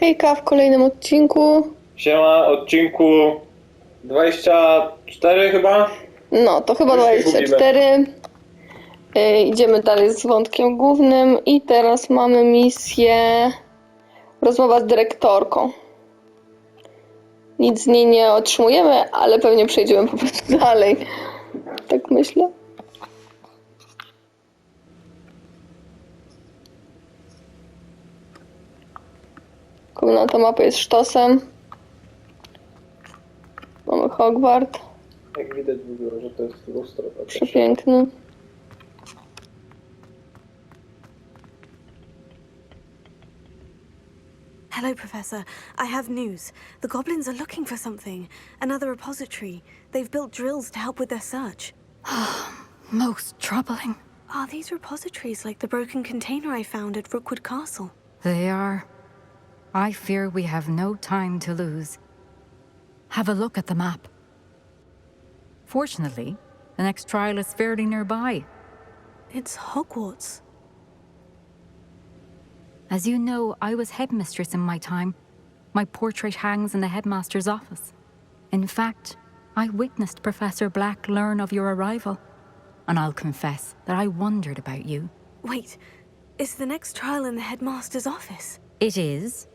Hejka, w kolejnym odcinku. Siema, odcinku 24 chyba? No, to chyba 24. Idziemy dalej z wątkiem głównym i teraz mamy misję rozmowa z dyrektorką. Nic z niej nie otrzymujemy, ale pewnie przejdziemy po prostu dalej. Tak myślę. Ta mapa jest sztosem. Mamy Hogwart. Jak widać w ogóle, że to jest lustro. Przepiękny. Hello, Professor. I have news. The goblins are looking for something. Another repository. They've built drills to help with their search. Most troubling. Are these repositories like the broken container I found at Rookwood Castle? They are. I fear we have no time to lose. Have a look at the map. Fortunately, the next trial is fairly nearby. It's Hogwarts. As you know, I was headmistress in my time. My portrait hangs in the headmaster's office. In fact, I witnessed Professor Black learn of your arrival. And I'll confess that I wondered about you. Wait, is the next trial in the headmaster's office? It is.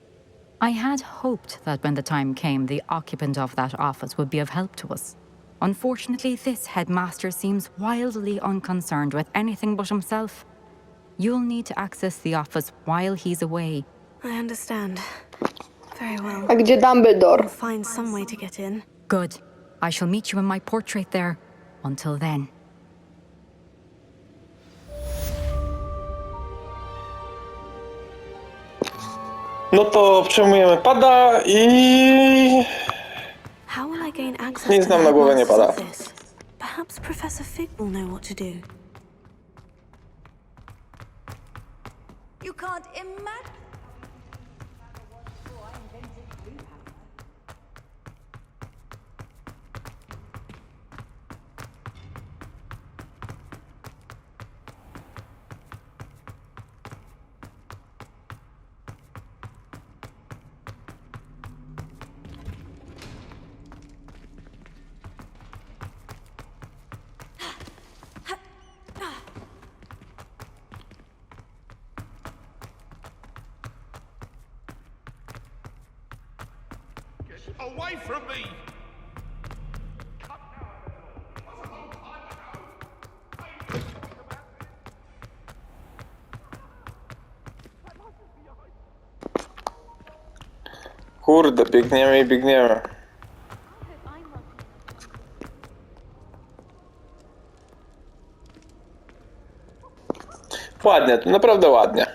I had hoped that when the time came, the occupant of that office would be of help to us. Unfortunately, this headmaster seems wildly unconcerned with anything but himself. You'll need to access the office while he's away. I understand. Very well. A gdzie Dumbledore? I'll find some way to get in. Good. I shall meet you in my portrait there. Until then. No to przejmujemy pada i... How will I gain access Nic to nam the na głowę nie headmaster's pada. office? Perhaps Professor Fig will know what to do. You can't imagine. Away from me! Kurde, biegniemy i biegniemy. Ładnie, to naprawdę ładnie.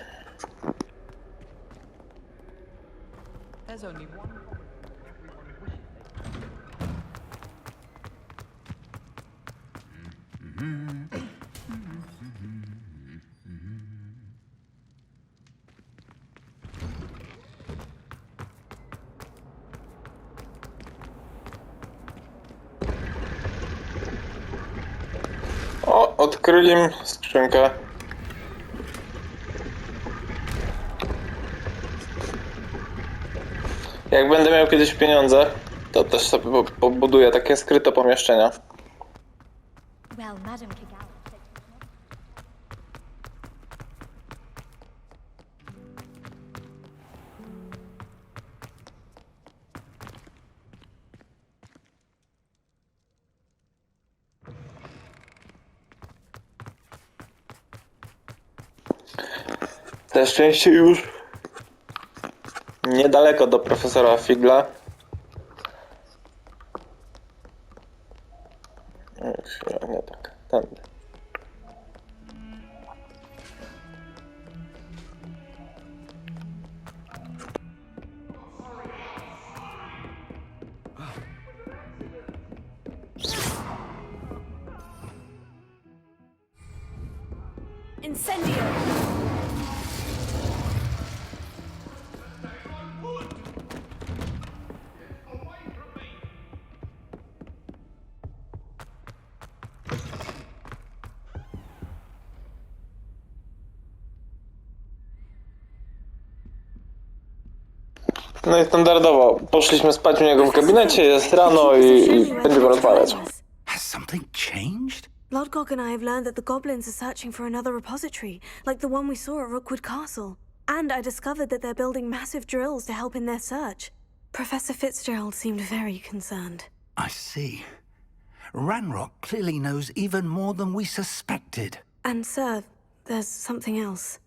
O, odkryli skrzynkę. Jak będę miał kiedyś pieniądze, to też sobie pobuduję takie skryte pomieszczenia. Well, Madam Kagawa. Na szczęście już niedaleko do profesora Figla. Nie tak, tędy. Incendio! No i standardowo poszliśmy spać u niego w gabinecie, jest rano i będziemy rozmawiać. Has something changed? Lodgok and I have learned that the goblins are searching for another repository, like the one we saw at Rookwood Castle. And I discovered that they're building massive drills to help in their search. Professor Fitzgerald seemed very concerned. I see. Ranrock clearly knows even more than we suspected. And sir, there's something else.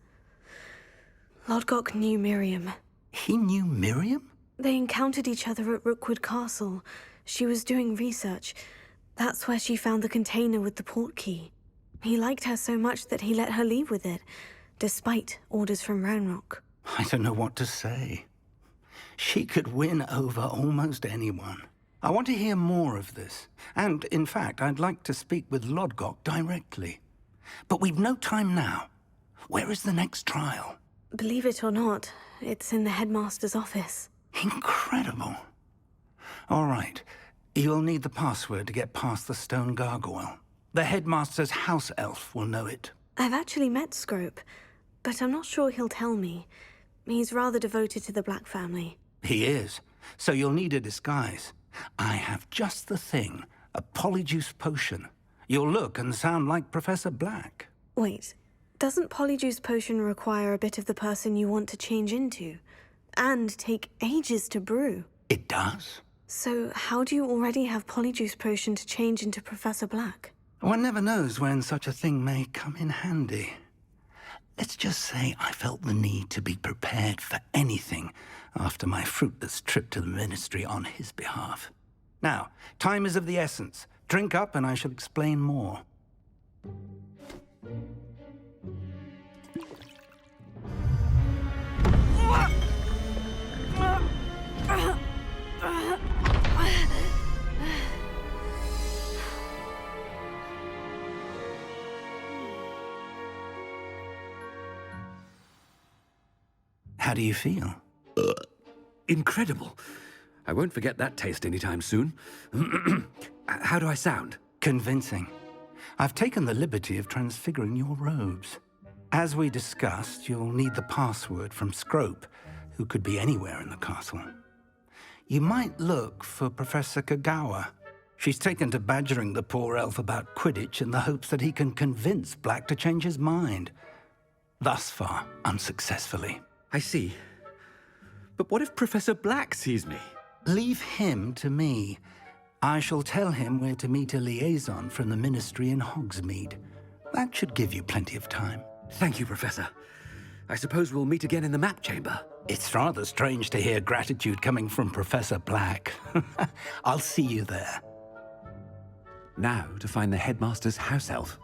Lodgok knew Miriam. He knew Miriam? They encountered each other at Rookwood Castle. She was doing research. That's where she found the container with the port key. He liked her so much that he let her leave with it, despite orders from Ranrock. I don't know what to say. She could win over almost anyone. I want to hear more of this. And, in fact, I'd like to speak with Lodgok directly. But we've no time now. Where is the next trial? Believe it or not, it's in the headmaster's office. Incredible. All right. You'll need the password to get past the stone gargoyle. The headmaster's house elf will know it. I've actually met Scrope, but I'm not sure he'll tell me. He's rather devoted to the Black family. He is. So you'll need a disguise. I have just the thing. A polyjuice potion. You'll look and sound like Professor Black. Wait, doesn't Polyjuice Potion require a bit of the person you want to change into? And take ages to brew? It does. So how do you already have Polyjuice Potion to change into Professor Black? One never knows when such a thing may come in handy. Let's just say I felt the need to be prepared for anything after my fruitless trip to the ministry on his behalf. Now, time is of the essence. Drink up and I shall explain more. How do you feel? Incredible. I won't forget that taste anytime soon. How do I sound? Convincing. I've taken the liberty of transfiguring your robes. As we discussed, you'll need the password from Scrope, who could be anywhere in the castle. You might look for Professor Kagawa. She's taken to badgering the poor elf about Quidditch in the hopes that he can convince Black to change his mind. Thus far, unsuccessfully. I see. But what if Professor Black sees me? Leave him to me. I shall tell him where to meet a liaison from the ministry in Hogsmeade. That should give you plenty of time. Thank you, Professor. I suppose we'll meet again in the map chamber. It's rather strange to hear gratitude coming from Professor Black. I'll see you there. Now to find the headmaster's house elf.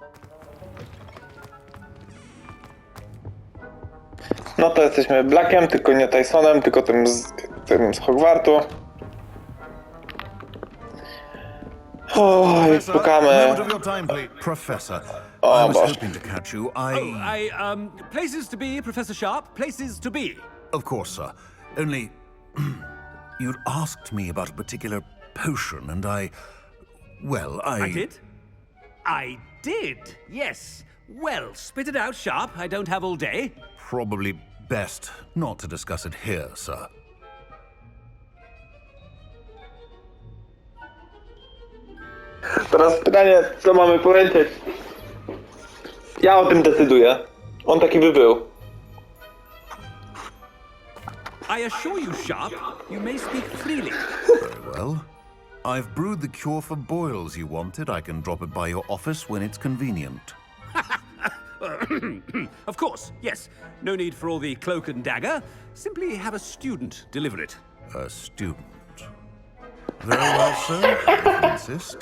No to jesteśmy Blackiem, tylko nie Tysonem, tylko tym z Hogwartu. Oj, pukamy. Moment of your time, please. Professor, I was Boże. hoping to catch you. Places to be, Professor Sharp. Places to be. Of course, sir. Only, you'd asked me about a particular potion, and well, I did? I did, yes. Well, spit it out, Sharp. I don't have all day. Probably best not to discuss it here, sir. Teraz pytanie, co mamy powiedzieć? Ja o tym decyduję. On taki by był. I assure you, Sharp, you may speak freely. Very well. I've brewed the cure for boils you wanted. I can drop it by your office when it's convenient. Of course, yes. No need for all the cloak and dagger. Simply have a student deliver it. A student. Very well, sir. If you insist.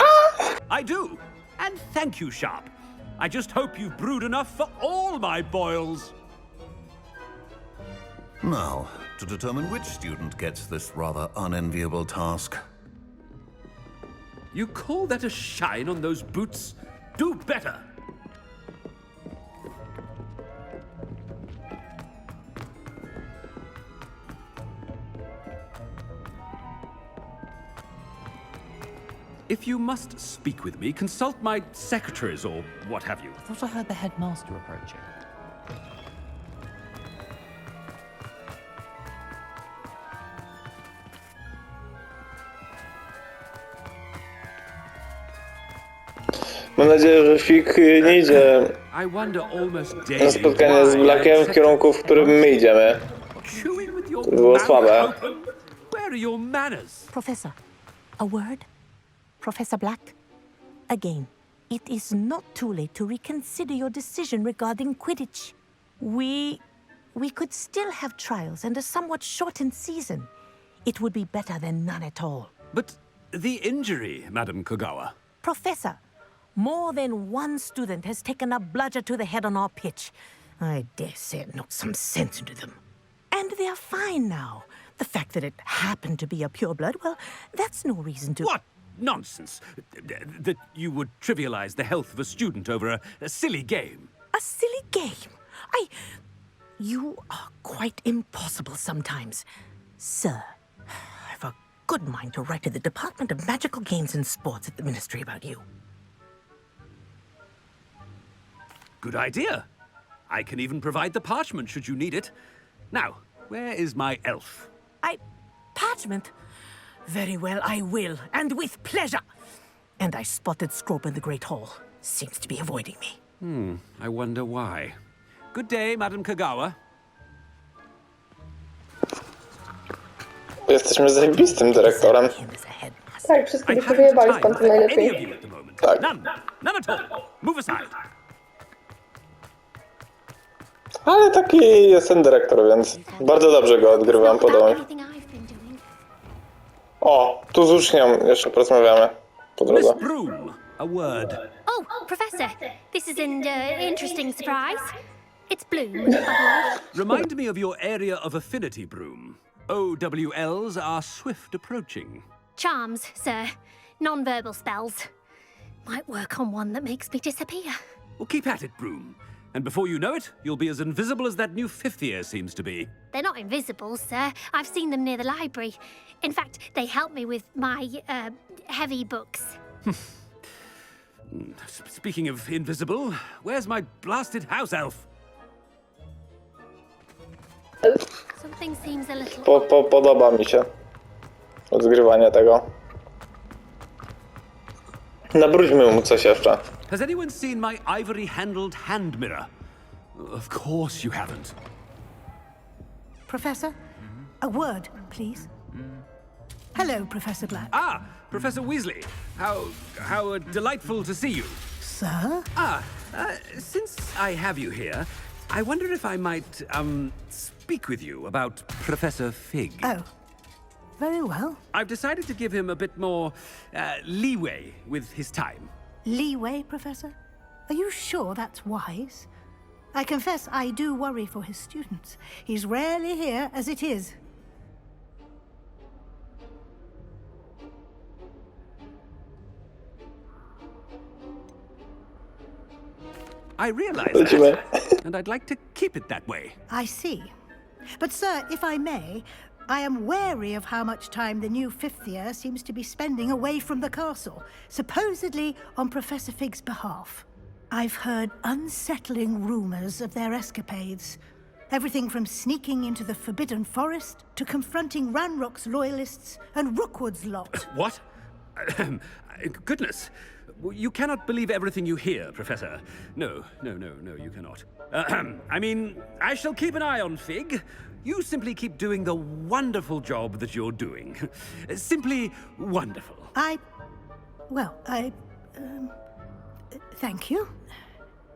I do. And thank you, Sharp. I just hope you've brewed enough for all my boils. Now, to determine which student gets this rather unenviable task. You call that a shine on those boots? Do better. If you must speak with me, consult my secretaries or what have you. I thought I heard the headmaster approaching. Mam nadzieję, że Fig nie idzie I wonder almost na daily spotkanie z why Blackiem w kierunku, w którym my idziemy. chewing with your To było mouth słabe. open? Where are your manners? Professor, a word? Professor Black? Again, it is not too late to reconsider your decision regarding Quidditch. We could still have trials and a somewhat shortened season. It would be better than none at all. But the injury, Madam Kogawa. Professor, more than one student has taken a bludger to the head on our pitch. I dare say it knocked some sense into them. And they're fine now. The fact that it happened to be a pureblood, well, that's no reason to... What nonsense! That you would trivialize the health of a student over a silly game. A silly game? You are quite impossible sometimes. Sir, I've a good mind to write to the Department of Magical Games and Sports at the Ministry about you. Good idea. I can even provide the parchment should you need it. Now, where is my elf? Parchment? Very well, I will, and with pleasure. And I spotted Scrope in the Great Hall. Seems to be avoiding me. I wonder why. Good day, Madam Kogawa. Jesteśmy zajebistym dyrektorem. Him as a headmaster. Tak, I wszystko by się haven't wyjebali time stąd for any of najlepiej. you at the moment. Tak. None at all. Move aside. Ale taki jest ten dyrektor, więc bardzo dobrze go odgrywam, podoba mi się. O, tu z ucznią jeszcze porozmawiamy po Miss drodze. Broom, a word. Oh, Professor, this is an interesting surprise. It's Bloom, by the way. Remind me of your area of affinity, Broom. OWLs are swift approaching. Charms, sir. Non-verbal spells. Might work on one that makes me disappear. Well, keep at it, Broom. And before you know it, you'll be as invisible as that new fifth year seems to be. They're not invisible, sir. I've seen them near the library. In fact, they help me with my, heavy books. Speaking of invisible, where's my blasted house elf? Something seems a little... Podoba mi się odgrywanie tego. Nabróćmy mu coś jeszcze. Has anyone seen my ivory-handled hand mirror? Of course you haven't. Professor, a word, please. Hello, Professor Black. Ah, Professor Weasley. How delightful to see you. Sir? Since I have you here, I wonder if I might, speak with you about Professor Fig. Oh, very well. I've decided to give him a bit more, leeway with his time. Leeway, Professor? Are you sure that's wise? I confess I do worry for his students. He's rarely here as it is. I realize that, and I'd like to keep it that way. I see. But, sir, if I may, I am wary of how much time the new fifth year seems to be spending away from the castle, supposedly on Professor Fig's behalf. I've heard unsettling rumors of their escapades. Everything from sneaking into the Forbidden Forest to confronting Ranrock's loyalists and Rookwood's lot. What? Goodness. You cannot believe everything you hear, Professor. No, you cannot. I mean, I shall keep an eye on Fig. You simply keep doing the wonderful job that you're doing. Simply wonderful. Thank you.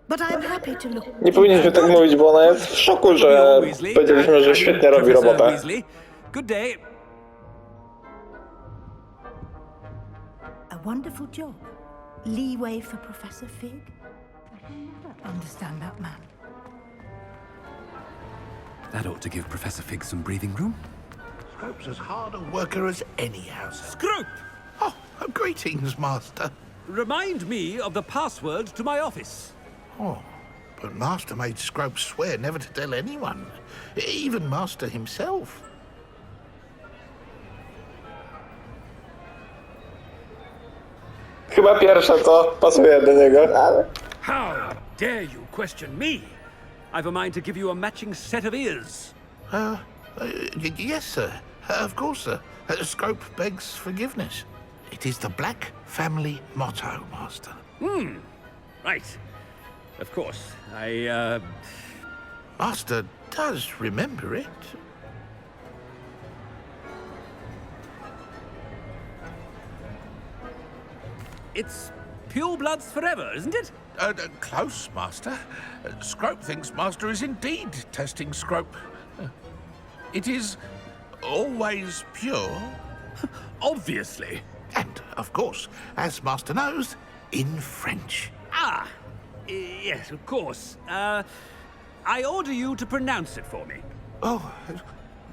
But I'm happy to look. Nie powinniśmy tak mówić, bo ona jest w szoku, że powiedzieliśmy, że świetnie robi robotę. Weasley. Good day. A wonderful job. Leeway for Professor Fig? Understand that, man. That ought to give Professor Fig some breathing room. Scrope's as hard a worker as any house. Scrope! Oh, greetings, Master. Remind me of the password to my office. Oh, but Master made Scrope swear never to tell anyone, even Master himself. Chyba pierwsze, co pasuje do niego, ale... How dare you question me? I've a mind to give you a matching set of ears. Yes, sir. Of course, sir. Scrope begs forgiveness. It is the Black family motto, Master. Right. Of course. Master does remember it. It's pure bloods forever, isn't it? Close, Master. Scrope thinks Master is indeed testing Scrope. It is always pure. Obviously. And, of course, as Master knows, in French. Ah, yes, of course. I order you to pronounce it for me. Oh,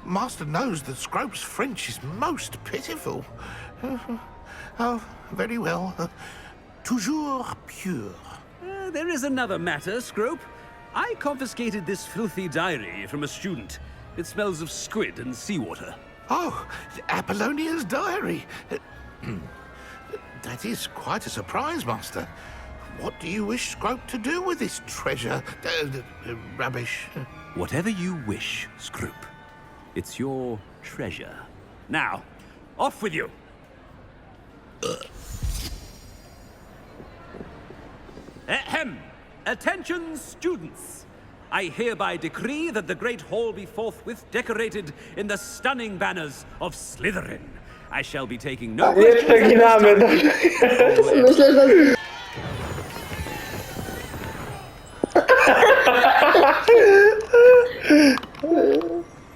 Master knows that Scrope's French is most pitiful. Oh, very well. Toujours pure. There is another matter, Scrope. I confiscated this filthy diary from a student. It smells of squid and seawater. Oh, Apollonia's diary. That is quite a surprise, Master. What do you wish Scrope to do with this treasure? Rubbish. Whatever you wish, Scrope. It's your treasure. Now, off with you. Ahem! Attention, students! I hereby decree that the Great Hall be forthwith decorated in the stunning banners of Slytherin. I shall be taking no questions at this time. Myślę, że...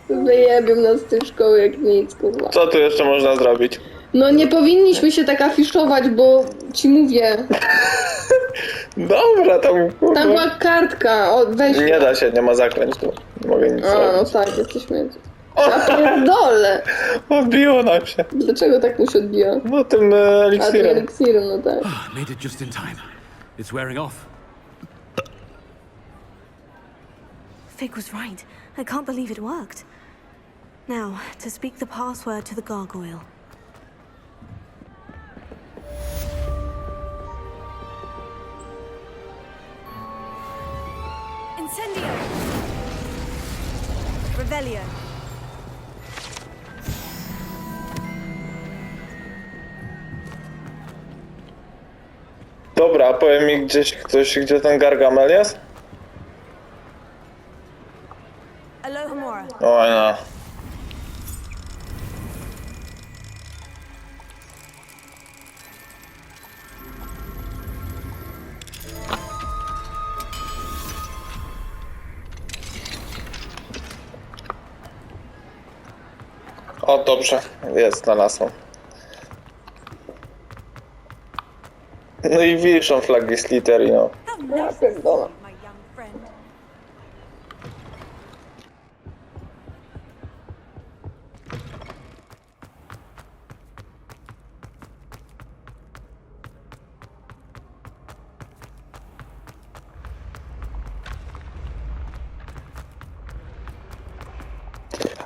Wyjebią nas z tej szkoły jak nic, kurwa. Co tu jeszcze można zrobić? No nie powinniśmy się tak afiszować, bo ci mówię. Dobra, tam kurwa. Tam była kartka, o weź. Nie da się, nie ma zaklęć tu. Nie mogę nic zrobić. No tak, jesteśmy... Ja pierdolę! Odbiło nam się. Dlaczego tak mu się odbija? No tym A tym eliksirem, no tak. Made it just in time. It's wearing off. Fig was right. I can't believe it worked. Now, to speak the password to the gargoyle. Incendio! Revelio. Dobra, a powiem mi gdzieś ktoś, gdzie ten Gargamel jest? Alohomora. Oj no. O, dobrze, jest, znalazłem. No i wiszą flagi Slytherin, no. Ja pierdolę.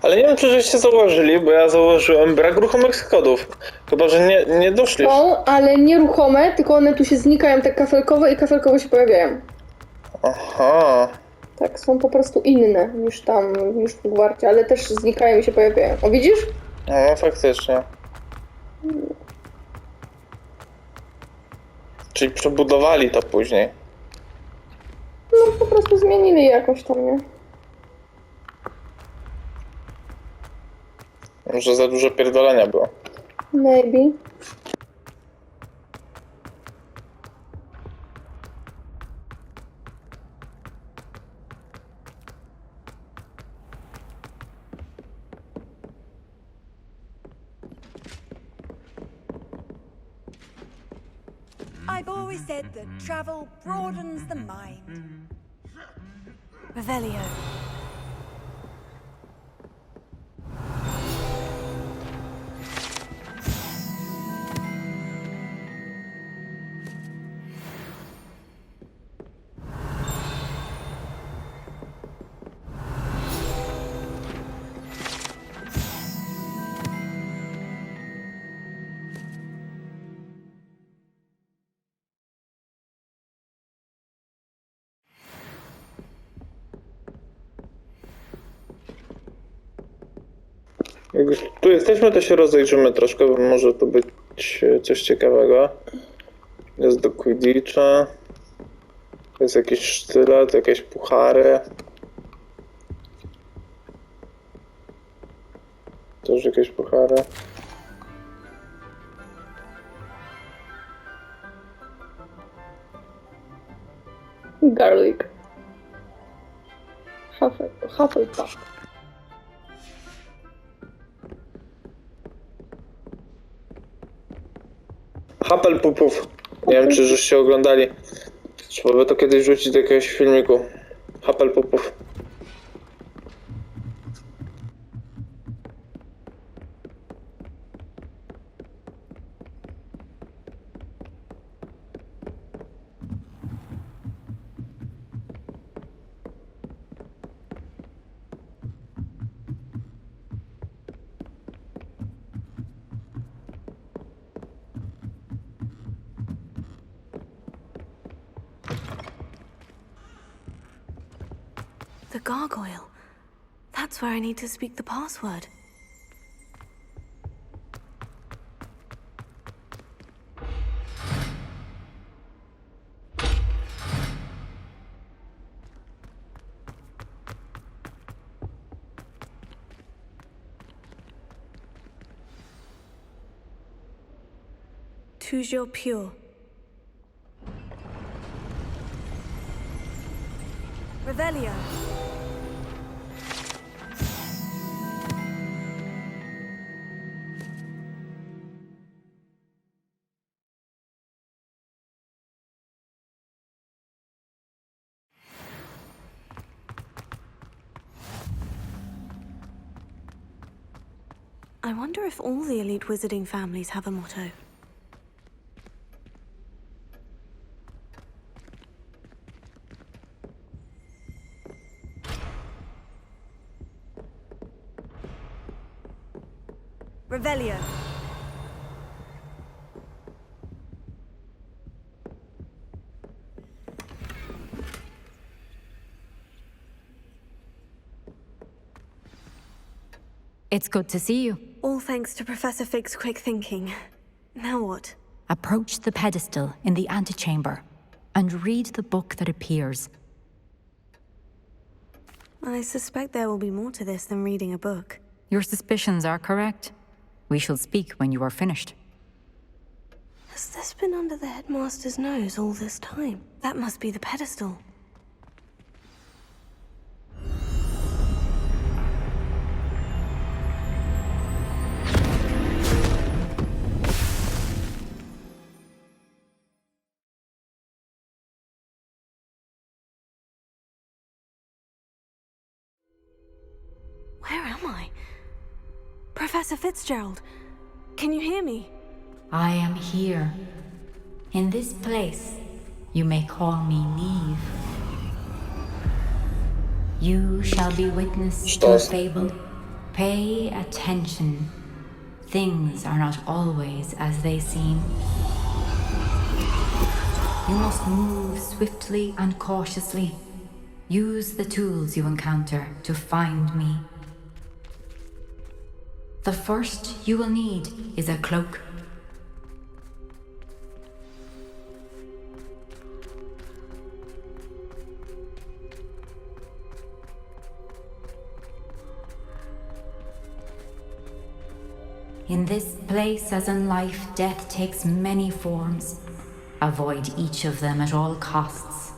Ale nie wiem, czy żeście zauważyli, bo ja zauważyłem brak ruchomych schodów. Chyba, że nie doszli. Są, ale nieruchome, tylko one tu się znikają tak kafelkowo i kafelkowo się pojawiają. Aha. Tak, są po prostu inne niż tam, niż w Hogwarcie, ale też znikają i się pojawiają. O, widzisz? No, faktycznie. Czyli przebudowali to później. No, po prostu zmienili jakoś tam, nie? Może za dużo pierdolenia było. Maybe. I've always said that travel broadens the mind. Revelio. Jak już tu jesteśmy, to się rozejrzymy troszkę, bo może to być coś ciekawego. Jest do Quidditcha. To jest jakiś sztylet, jakieś puchary. Też jakieś puchary. Garlic. Hufflepuff. Hufflepuffów. Nie wiem, czy żeście oglądali. Trzeba by to kiedyś wrzucić do jakiegoś filmiku. Hufflepuffów. The gargoyle. That's where I need to speak the password. Toujours pure. Revelio. I wonder if all the elite wizarding families have a motto. Revelio. It's good to see you. All thanks to Professor Fig's quick thinking. Now what? Approach the pedestal in the antechamber and read the book that appears. I suspect there will be more to this than reading a book. Your suspicions are correct. We shall speak when you are finished. Has this been under the headmaster's nose all this time? That must be the pedestal. Where am I? Professor Fitzgerald, can you hear me? I am here. In this place, you may call me Neve. You shall be witness to a fable. Pay attention. Things are not always as they seem. You must move swiftly and cautiously. Use the tools you encounter to find me. The first you will need is a cloak. In this place, as in life, death takes many forms. Avoid each of them at all costs.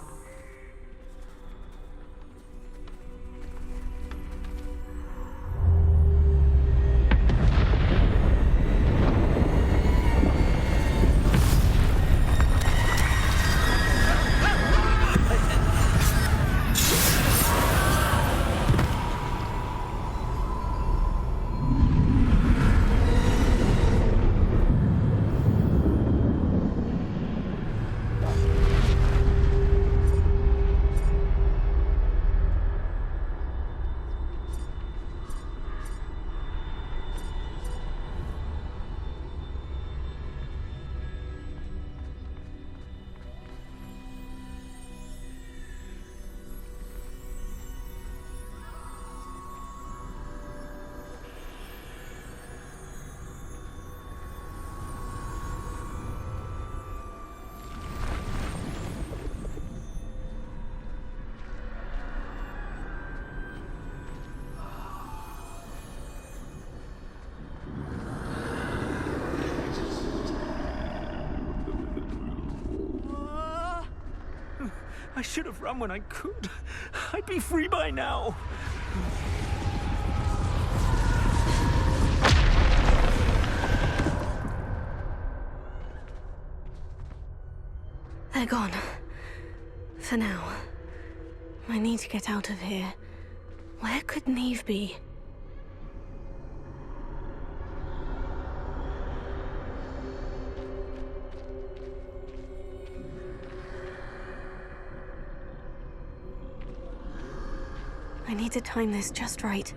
I should have run when I could. I'd be free by now. They're gone. For now. I need to get out of here. Where could Neve be? I need to time this just right.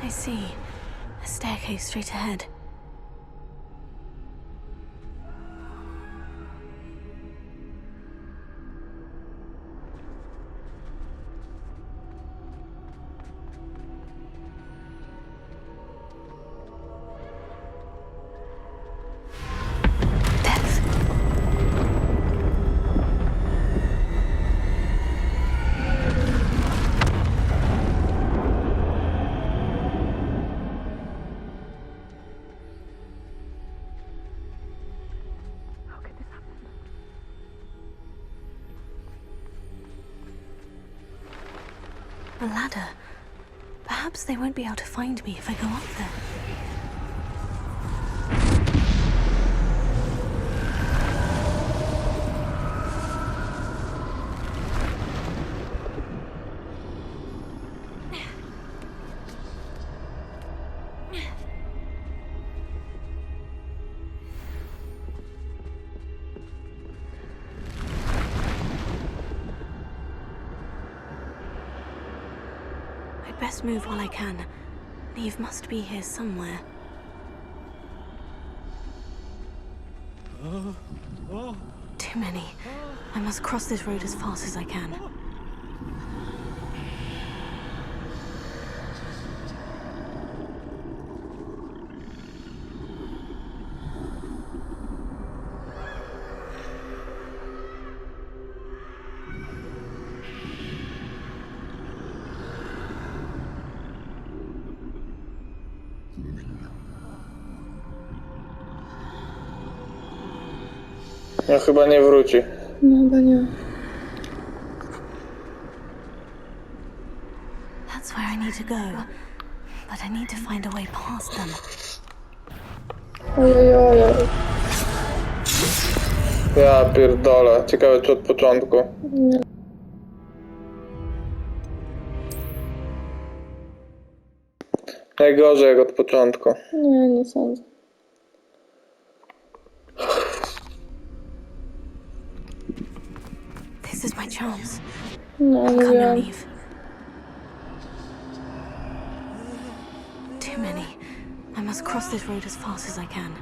I see. A staircase straight ahead. A ladder. Perhaps they won't be able to find me if I go up there. Best move while I can. Neve must be here somewhere. Too many. I must cross this road as fast as I can. No chyba nie wróci. No chyba nie. That's where I need to go. But I need to find a way past them. Ojojoj. Ja pierdolę. Ciekawe czy od początku. Nie. Najgorzej jak od początku. Nie, nie sądzę. This is my chance. No, I'm coming, mówiłam. Neve. Too many. I must cross this road as fast as I can.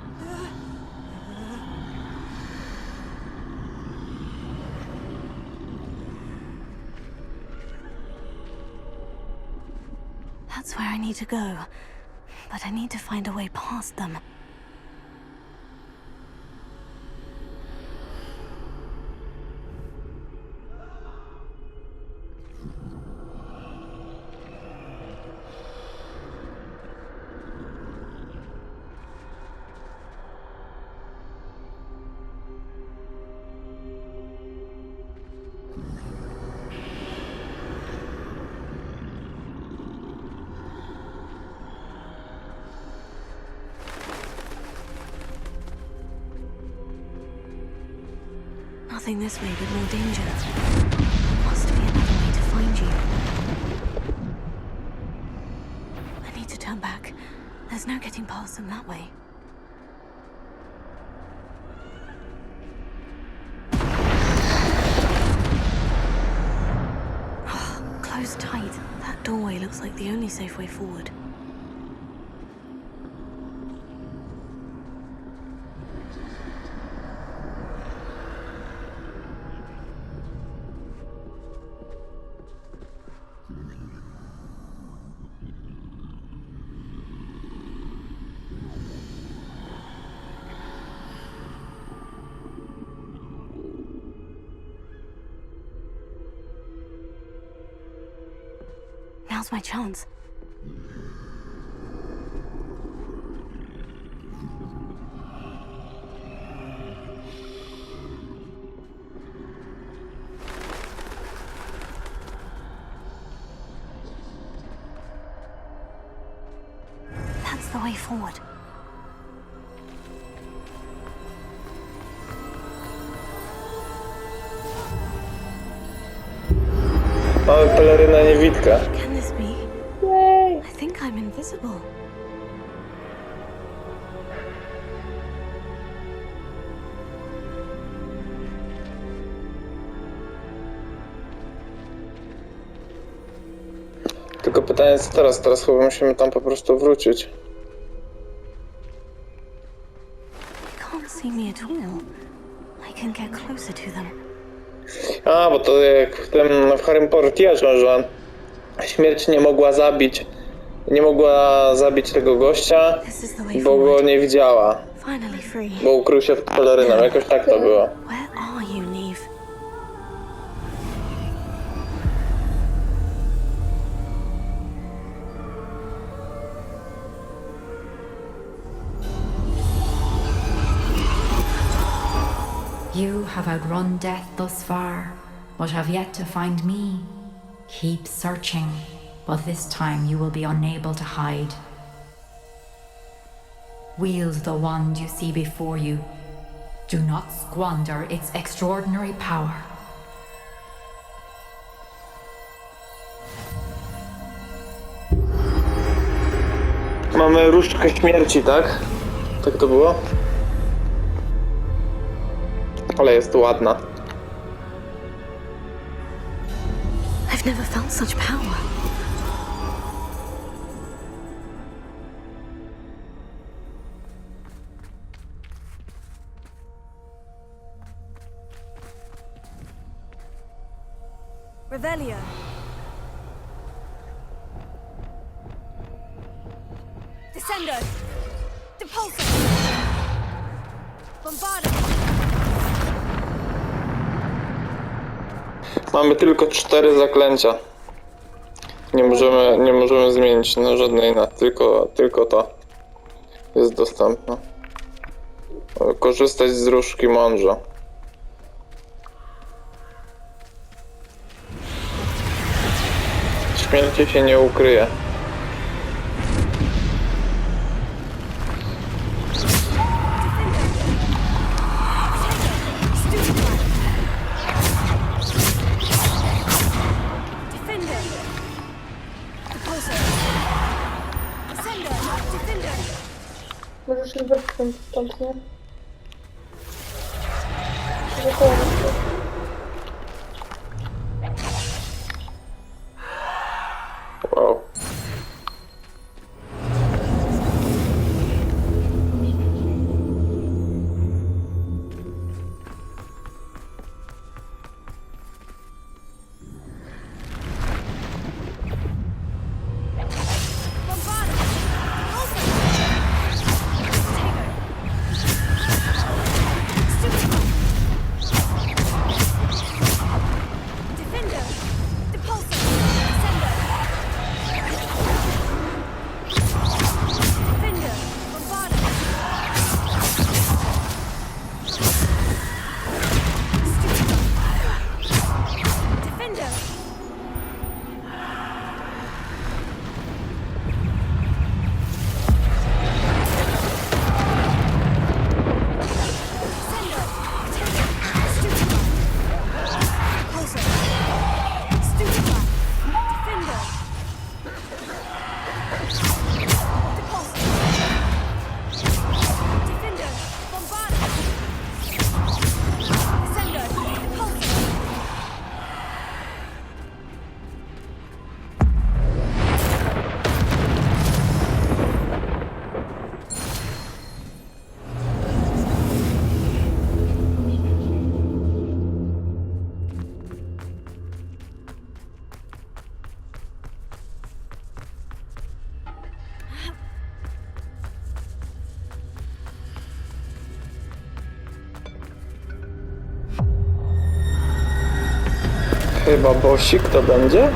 That's where I need to go. But I need to find a way past them. Nothing this way but more danger. There must be another way to find you. I need to turn back. There's no getting past them that way. Closed tight. That doorway looks like the only safe way forward. Now's my chance. That's the way forward. Mamy pelerynę niewidkę. Can this be? I think I'm invisible. Tylko pytanie co teraz? Teraz chyba musimy tam po prostu wrócić. Can't see me at all. I can get closer to them. A, bo to jak w Harrym Potterze, że śmierć nie mogła zabić tego gościa, This is the way bo go forward. nie widziała, Finally free. bo ukrył się w peleryną, jakoś tak to było. Where are you, Neve? You have outrun death thus far, but have yet to find me. Keep searching, but this time you will be unable to hide. Wield the wand you see before you. Do not squander its extraordinary power. Mamy różdżkę śmierci, tak? Tak to było? Ale jest ładna. I've never felt such power. Revelio. Descendo. Depulso. Bombardo. Mamy tylko 4 zaklęcia. Nie możemy zmienić na żadne inne, tylko to jest dostępne. Korzystać z różdżki mądrze. Śmierci się nie ukryje. Możesz już wrócić stąd, nie? Wow. Chyba bosik to będzie?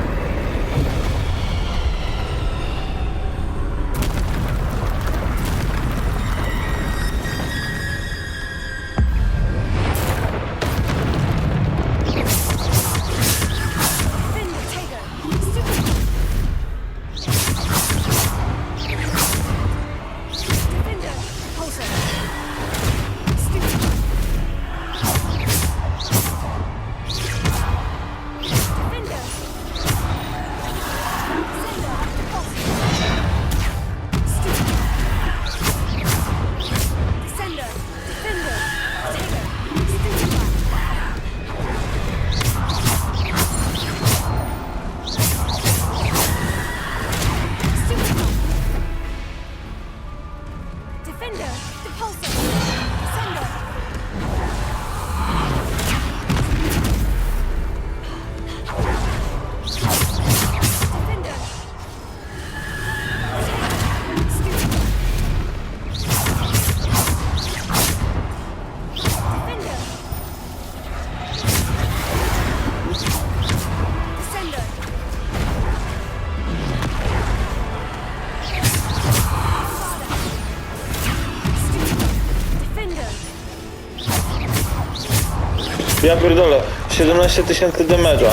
Ja pierdolę, 17 000 damage'a.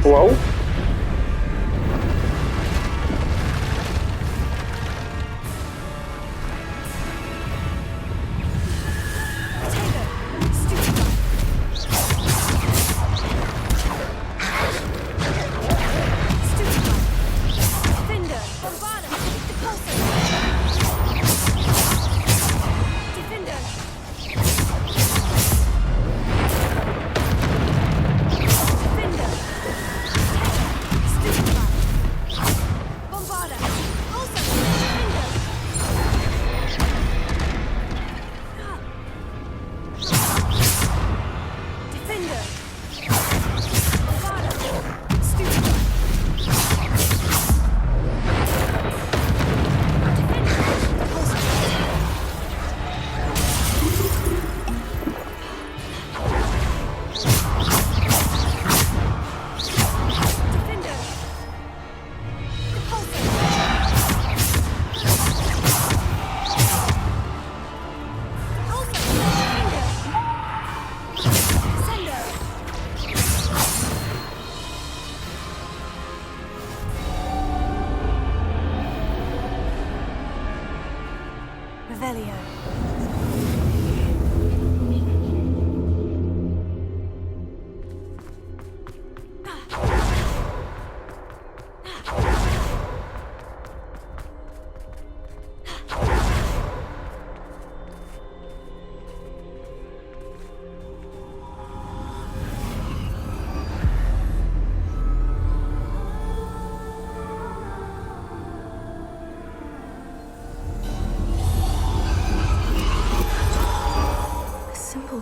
Wow.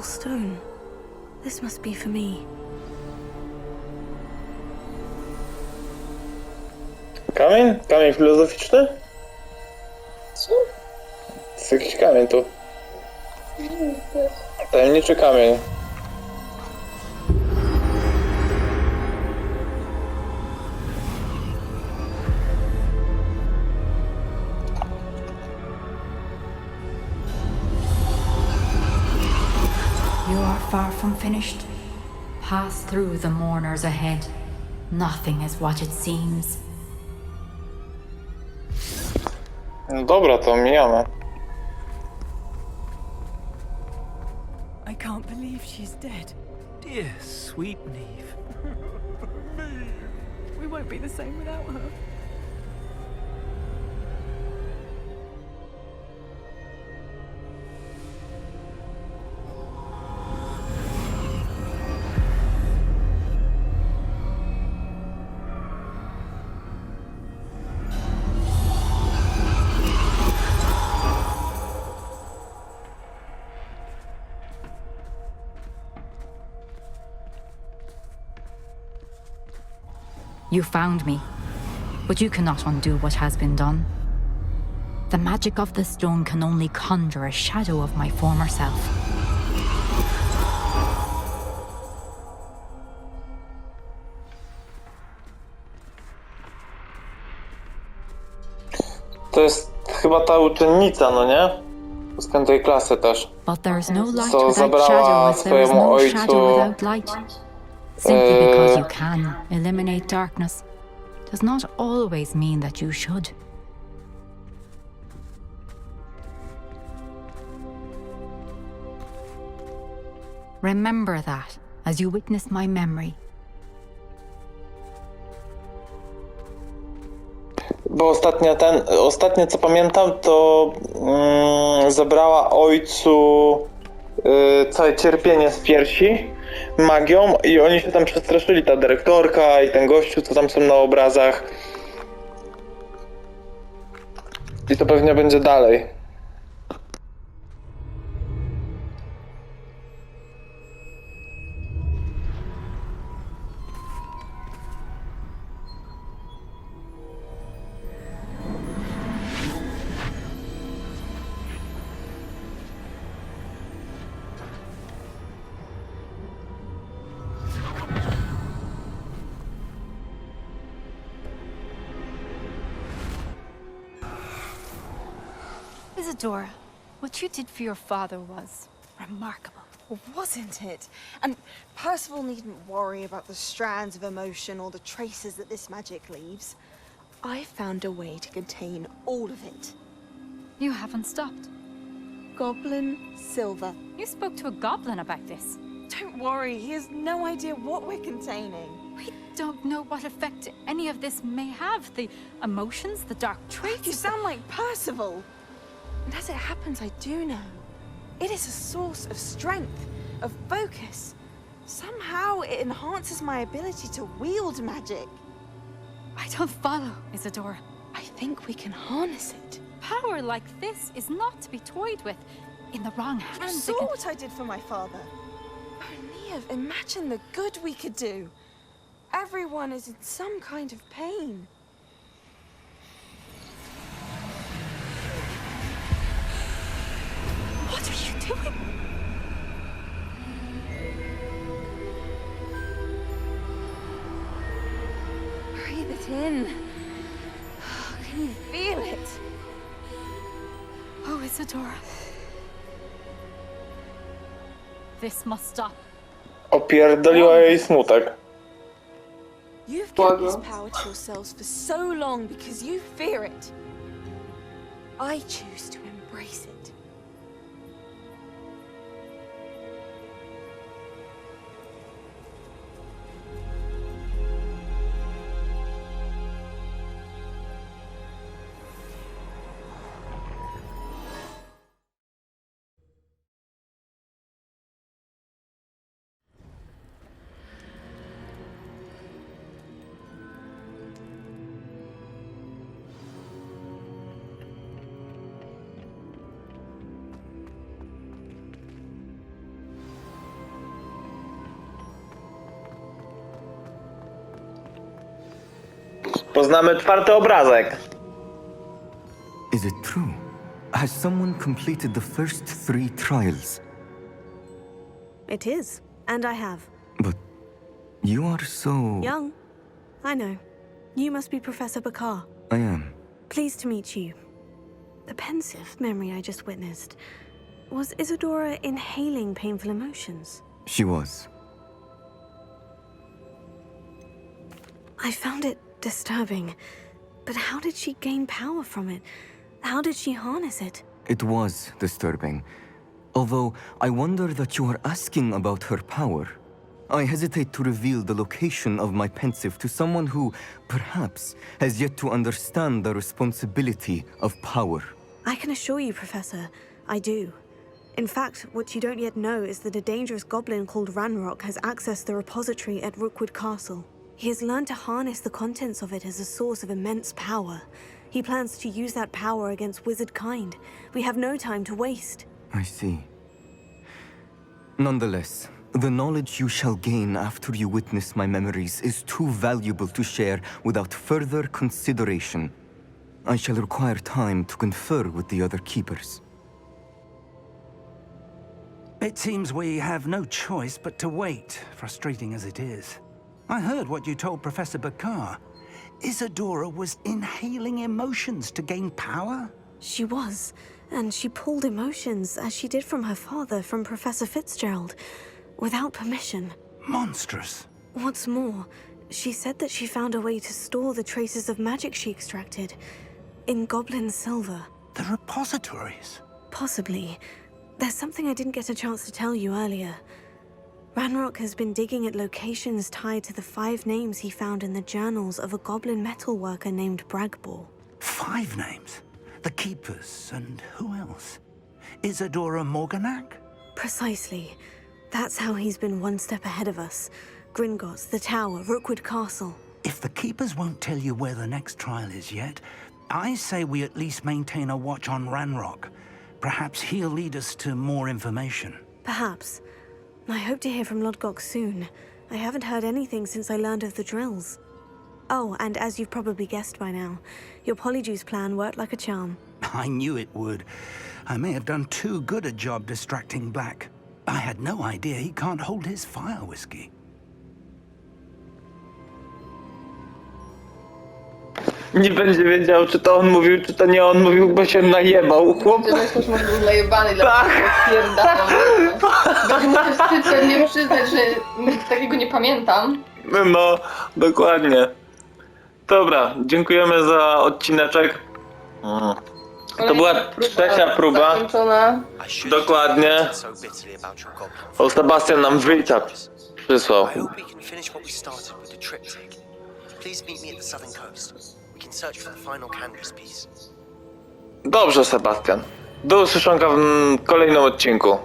Stone. This must be for me. Kamień? Kamień filozoficzny? Co? To jest jakiś kamień tu. Tajemniczy kamień. You are far from finished. Pass through the mourners ahead. Nothing is what it seems. No dobra, to mijamy. I can't believe she's dead. Dear, sweet Neve. We won't be the same without her. You found me, but you cannot undo what has been done. The magic of the stone can only conjure a shadow of my former self. To jest chyba ta uczennica, no nie? Z tej klasy też. But there's no light Co without zabrała shadow, as there is swojemu no ojcu, shadow without light. Simply because you can eliminate darkness does not always mean that you should. Remember that as you witness my memory. Bo ostatnie co pamiętam, to zabrała ojcu całe cierpienie z piersi magią i oni się tam przestraszyli, ta dyrektorka i ten gościu, co tam są na obrazach. I to pewnie będzie dalej. Isadora, what you did for your father was remarkable. Well, wasn't it? And Percival needn't worry about the strands of emotion or the traces that this magic leaves. I found a way to contain all of it. You haven't stopped. Goblin silver. You spoke to a goblin about this. Don't worry, he has no idea what we're containing. We don't know what effect any of this may have. The emotions, the dark traits. You sound like Percival. And as it happens, I do know. It is a source of strength, of focus. Somehow it enhances my ability to wield magic. I don't follow, Isadora. I think we can harness it. Power like this is not to be toyed with. In the wrong You hands, saw what I did for my father. Oh, Neve, imagine the good we could do. Everyone is in some kind of pain. What are you doing? Breathe it in. Can you feel it? Oh, Isadora. This must stop. Opierdoliła jej smutek. You've kept this power to yourselves for so long because you fear it. I choose to embrace it. Poznamy czwarty obrazek. Is it true? Has someone completed the first 3 trials? It is, and I have. But you are so... Young. I know. You must be Professor Bakar. I am. Pleased to meet you. The pensive memory I just witnessed. Was Isadora inhaling painful emotions? She was. I found it disturbing. But how did she gain power from it? How did she harness it? It was disturbing. Although, I wonder that you are asking about her power. I hesitate to reveal the location of my pensive to someone who, perhaps, has yet to understand the responsibility of power. I can assure you, Professor, I do. In fact, what you don't yet know is that a dangerous goblin called Ranrock has accessed the repository at Rookwood Castle. He has learned to harness the contents of it as a source of immense power. He plans to use that power against wizard kind. We have no time to waste. I see. Nonetheless, the knowledge you shall gain after you witness my memories is too valuable to share without further consideration. I shall require time to confer with the other keepers. It seems we have no choice but to wait, frustrating as it is. I heard what you told Professor Bakar. Isadora was inhaling emotions to gain power? She was, and she pulled emotions, as she did from her father, from Professor Fitzgerald, without permission. Monstrous. What's more, she said that she found a way to store the traces of magic she extracted in goblin silver. The repositories? Possibly. There's something I didn't get a chance to tell you earlier. Ranrock has been digging at locations tied to the 5 names he found in the journals of a goblin metalworker named Bragbor. 5 names? The Keepers, and who else? Isadora Morganac? Precisely. That's how he's been one step ahead of us. Gringotts, the Tower, Rookwood Castle. If the Keepers won't tell you where the next trial is yet, I say we at least maintain a watch on Ranrock. Perhaps he'll lead us to more information. Perhaps. I hope to hear from Lodgok soon. I haven't heard anything since I learned of the drills. Oh, and as you've probably guessed by now, your Polyjuice plan worked like a charm. I knew it would. I may have done too good a job distracting Black. I had no idea he can't hold his fire whiskey. Nie będzie wiedział, czy to on mówił, czy to nie on mówił, bo się najebał. Chłop. Myślę, że może był najebany, dlatego pierdam. Będzie mu się wstyd pewnie przyznać, że nic takiego nie pamiętam. No, dokładnie. Dobra, dziękujemy za odcineczek. To była trzecia próba. Zakończona. Dokładnie. O, Sebastian nam wyjścia przysłał. Dobrze, Sebastian. Do usłyszonka w kolejnym odcinku.